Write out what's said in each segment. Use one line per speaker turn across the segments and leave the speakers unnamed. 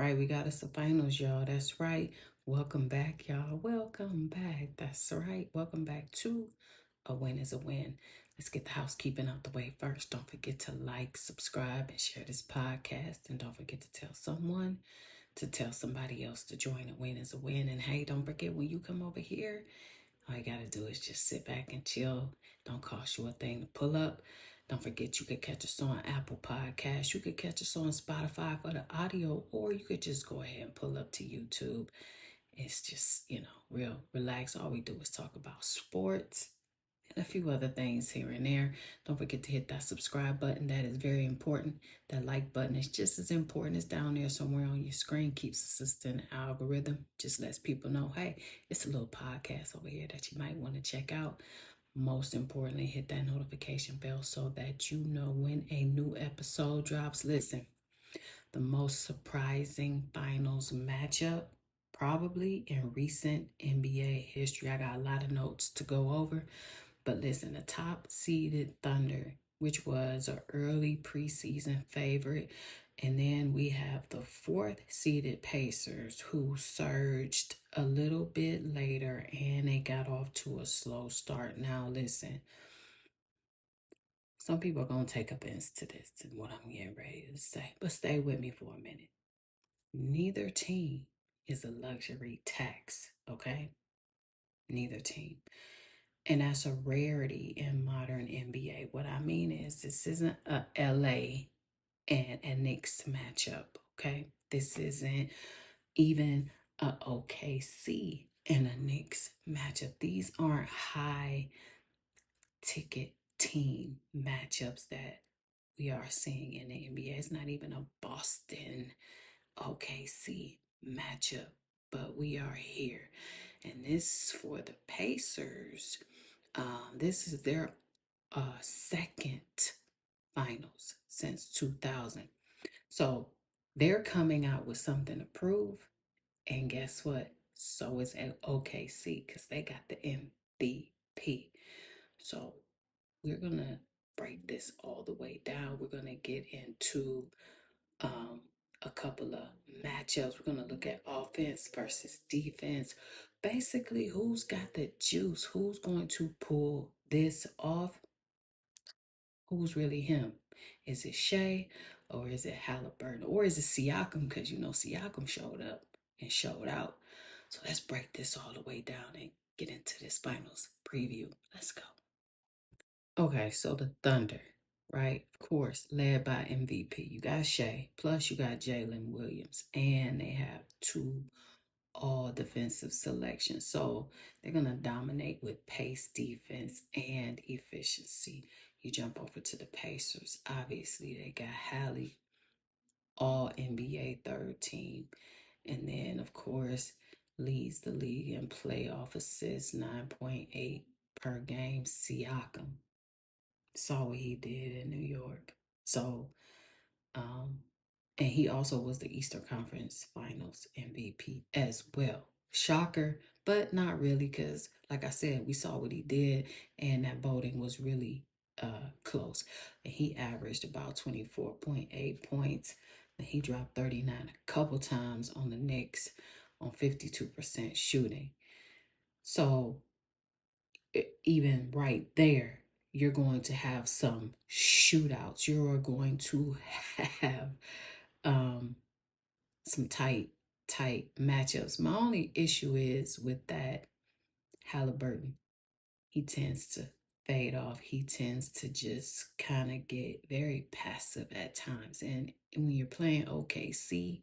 right. We got us the finals, y'all. That's right. Welcome back, y'all. Welcome back. That's right. Welcome back to A Win is a Win. Let's get the housekeeping out the way first. Don't forget to like, subscribe, and share this podcast. And don't forget to tell someone to tell somebody else to join A Win is a Win. And hey, don't forget when you come over here, all you got to do is just sit back and chill. Don't cost you a thing to pull up. Don't forget you could catch us on Apple Podcasts. You could catch us on Spotify for the audio, or you could just go ahead and pull up to YouTube. It's just, real relaxed. All we do is talk about sports and a few other things here and there. Don't forget to hit that subscribe button. That is very important. That like button is just as important. It's down there somewhere on your screen. Keeps assisting the algorithm. Just lets people know, hey, it's a little podcast over here that you might want to check out. Most importantly, hit that notification bell so that you know when a new episode drops. Listen, the most surprising finals matchup probably in recent NBA history. I got a lot of notes to go over, but listen, the top seeded Thunder, which was an early preseason favorite, and then we have the fourth seeded Pacers, who surged a little bit later and they got off to a slow start. Now, listen, some people are going to take offense to this and what I'm getting ready to say, but stay with me for a minute. Neither team is a luxury tax, okay? Neither team. And that's a rarity in modern NBA. What I mean is, this isn't a LA and a Knicks matchup, okay? This isn't even a OKC and a Knicks matchup. These aren't high ticket team matchups that we are seeing in the NBA. It's not even a Boston OKC matchup, but we are here. And this for the Pacers. This is their second finals since 2000. So they're coming out with something to prove. And guess what? So is OKC because they got the MVP. So we're going to break this all the way down. We're going to get into um, a couple of matchups. We're going to look at offense versus defense. Basically, who's got the juice? Who's going to pull this off? Who's really him? Is it Shai or is it Haliburton or is it Siakam? Because Siakam showed up and showed out. So let's break this all the way down and get into this finals preview. Let's go. Okay, so the Thunder, right? Of course, led by MVP. You got Shai, plus you got Jalen Williams, and they have two all defensive selections. So they're going to dominate with pace, defense, and efficiency. You jump over to the Pacers. Obviously, they got Hallie, all NBA third team. And then, of course, leads the league in playoff assists, 9.8 per game. Siakam. Saw what he did in New York. So, um, and he also was the Eastern Conference Finals MVP as well. Shocker, but not really, because like I said, we saw what he did, and that voting was really close. And he averaged about 24.8 points. And he dropped 39 a couple times on the Knicks on 52% shooting. So even right there, you're going to have some shootouts. You're going to have some tight matchups. My only issue is with that Halliburton. He tends to fade off. He tends to just kind of get very passive at times. And when you're playing OKC,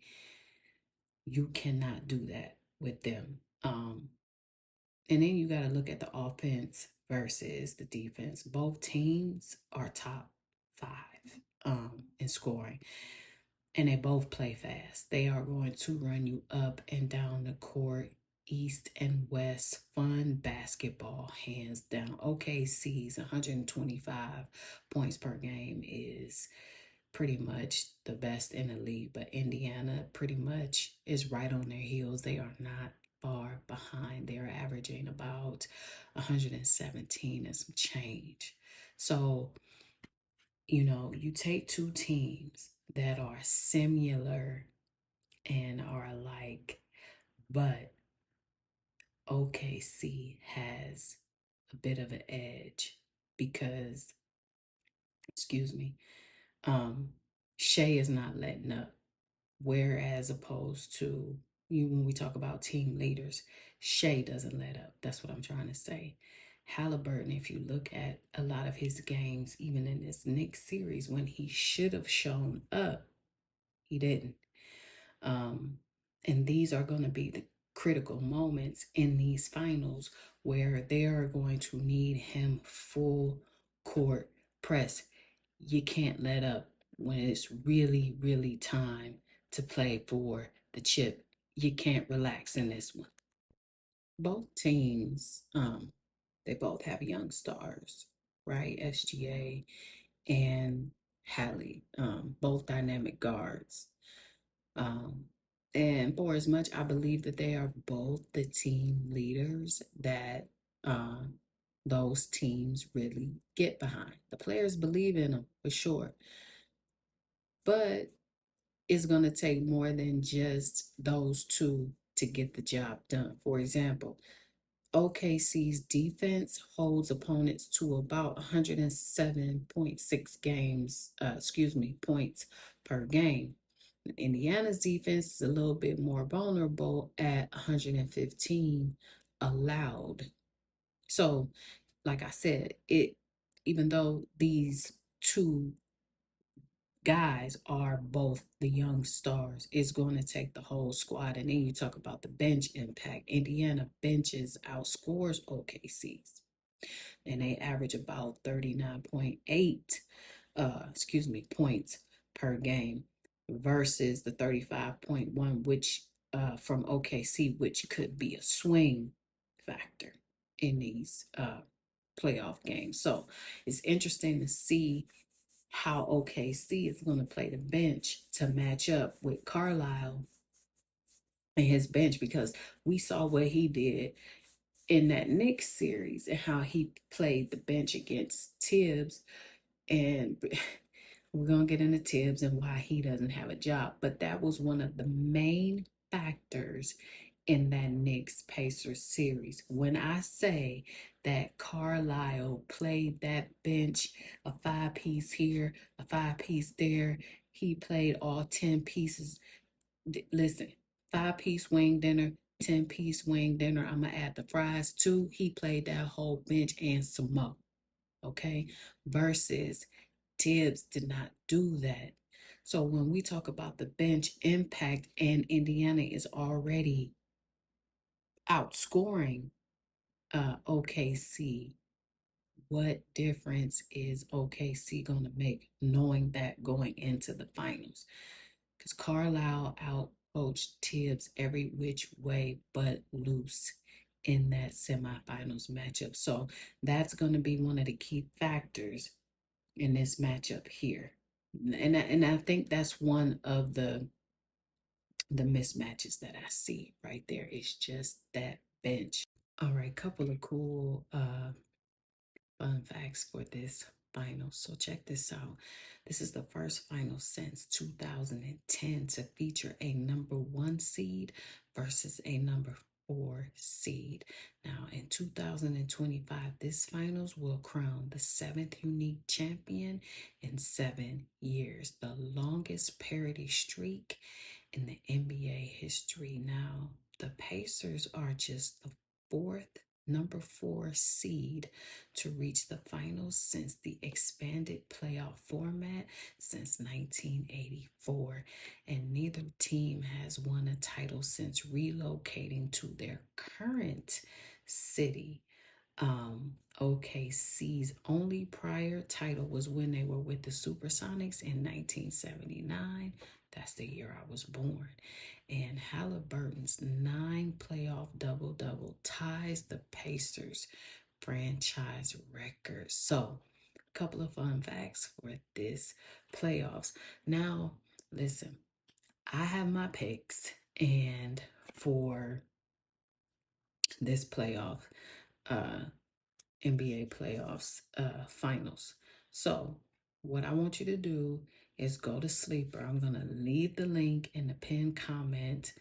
you cannot do that with them. And then you got to look at the offense versus the defense. Both teams are top five in scoring, and they both play fast. They are going to run you up and down the court, east and west. Fun basketball, hands down. OKC's 125 points per game is pretty much the best in the league, but Indiana pretty much is right on their heels. They are not far behind. They're averaging about 117 and some change. So, you take two teams that are similar and are alike, but OKC has a bit of an edge because, excuse me, um, Shea is not letting up. Whereas opposed to you, when we talk about team leaders, Shea doesn't let up. That's what I'm trying to say. Halliburton, if you look at a lot of his games, even in this Knicks series, when he should have shown up, he didn't. Um, and these are going to be the critical moments in these finals where they are going to need him full court press. You can't let up when it's really, really time to play for the chip. You can't relax in this one. Both teams, they both have young stars, right? SGA and Hallie, both dynamic guards. Um, and for as much I believe that they are both the team leaders that um, those teams really get behind. The players believe in them for sure, but it's going to take more than just those two to get the job done. For example, OKC's defense holds opponents to about 107.6 points per game. Indiana's defense is a little bit more vulnerable at 115 allowed. So, like I said, even though these two guys are both the young stars, it's going to take the whole squad. And then you talk about the bench impact. Indiana benches outscores OKC's, and they average about 39.8 points per game versus the 35.1, which from OKC, which could be a swing factor in these playoff games. So it's interesting to see how OKC is going to play the bench to match up with Carlisle and his bench, because we saw what he did in that Knicks series and how he played the bench against Tibbs. And we're going to get into Tibbs and why he doesn't have a job. But that was one of the main factors in that Knicks Pacers series. When I say that Carlisle played that bench, a 5-piece here, a 5-piece there, he played all 10 pieces. Listen, 5-piece wing dinner, 10-piece wing dinner. I'm going to add the fries too. He played that whole bench and some more. Okay. Versus Tibbs did not do that. So when we talk about the bench impact, and Indiana is already outscoring OKC, what difference is OKC going to make knowing that going into the finals? Because Carlisle out-coached Tibbs every which way but loose in that semifinals matchup. So that's going to be one of the key factors in this matchup here. And I think that's one of the mismatches that I see right there. It's just that bench. All right, couple of cool fun facts for this final. So check this out. This is the first final since 2010 to feature a number 1 seed versus a number 4 seed. Now in 2025, this finals will crown the 7th unique champion in 7 years, the longest parity streak in the NBA history. Now, the Pacers are just the number 4 seed to reach the finals since the expanded playoff format since 1984. And neither team has won a title since relocating to their current city. OKC's only prior title was when they were with the Supersonics in 1979. That's the year I was born. And Halliburton's 9 playoff double-double ties the Pacers franchise record. So, a couple of fun facts for this playoffs. Now, listen, I have my picks, and for this playoff, NBA playoffs finals. So, what I want you to do is go to Sleeper. I'm going to leave the link in the pinned comment.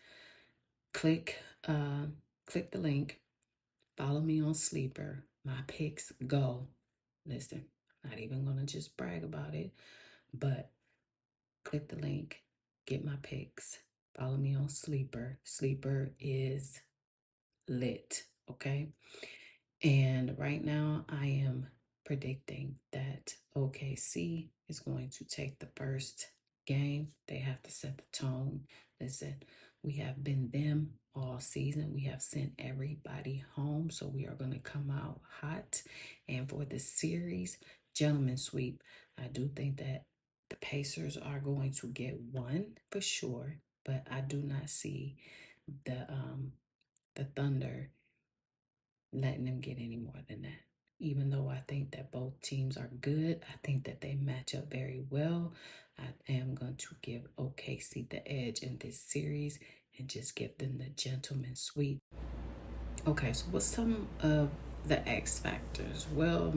Click the link. Follow me on Sleeper. My picks go. Listen, not even going to just brag about it, but click the link. Get my picks. Follow me on Sleeper. Sleeper is lit, okay? And right now I am predicting that OKC is going to take the first game. They have to set the tone. Listen, we have been them all season. We have sent everybody home, so we are going to come out hot. And for the series, gentlemen sweep, I do think that the Pacers are going to get one for sure, but I do not see the Thunder letting them get any more than that. Even though I think that both teams are good, I think that they match up very well. I am going to give OKC the edge in this series and just give them the gentleman sweep. Okay, so what's some of the X factors? Well,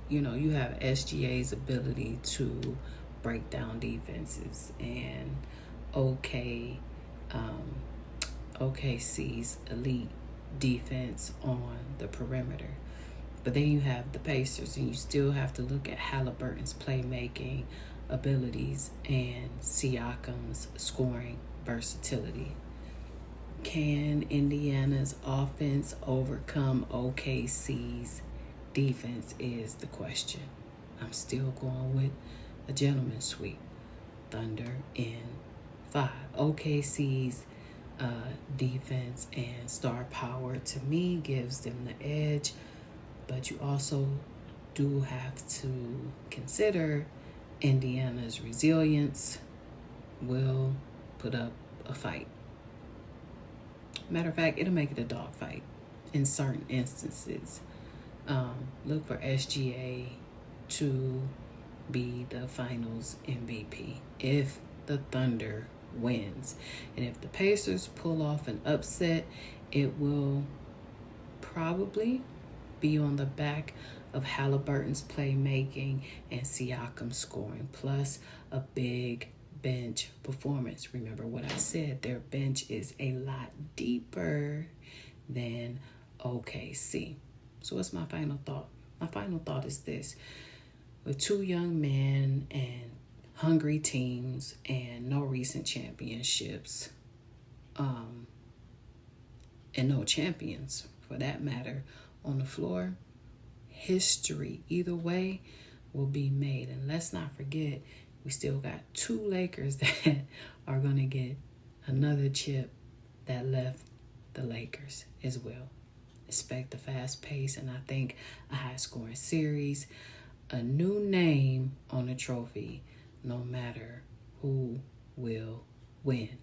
you know, you have SGA's ability to break down defenses and OKC's elite defense on the perimeter. But then you have the Pacers, and you still have to look at Haliburton's playmaking abilities and Siakam's scoring versatility. Can Indiana's offense overcome OKC's defense is the question. I'm still going with a gentleman's sweep. Thunder in 5. OKC's defense and star power to me gives them the edge, but you also do have to consider Indiana's resilience will put up a fight. Matter of fact, it'll make it a dog fight in certain instances. Look for SGA to be the finals MVP if the Thunder wins. And if the Pacers pull off an upset, it will probably be on the back of Haliburton's playmaking and Siakam scoring, plus a big bench performance. Remember what I said, their bench is a lot deeper than OKC. So what's my final thought? My final thought is this. With 2 young men and hungry teams and no recent championships, and no champions for that matter on the floor, history either way will be made. And let's not forget, we still got 2 Lakers that are going to get another chip that left the Lakers as well. Expect the fast pace, and I think a high-scoring series, a new name on the trophy, no matter who will win.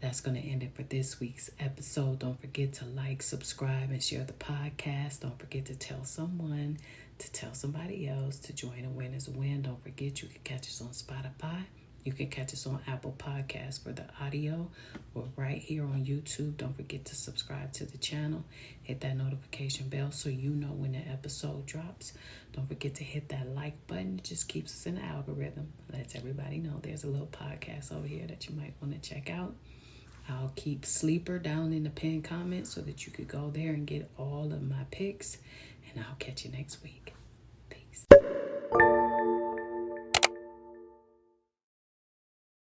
That's going to end it for this week's episode. Don't forget to like, subscribe, and share the podcast. Don't forget to tell someone to tell somebody else to join a win is a win. Don't forget you can catch us on Spotify. You can catch us on Apple Podcasts for the audio. We're right here on YouTube. Don't forget to subscribe to the channel. Hit that notification bell so you know when the episode drops. Don't forget to hit that like button. It just keeps us in the algorithm. Lets everybody know there's a little podcast over here that you might want to check out. I'll keep Sleeper down in the pinned comments so that you could go there and get all of my picks. And I'll catch you next week. Peace.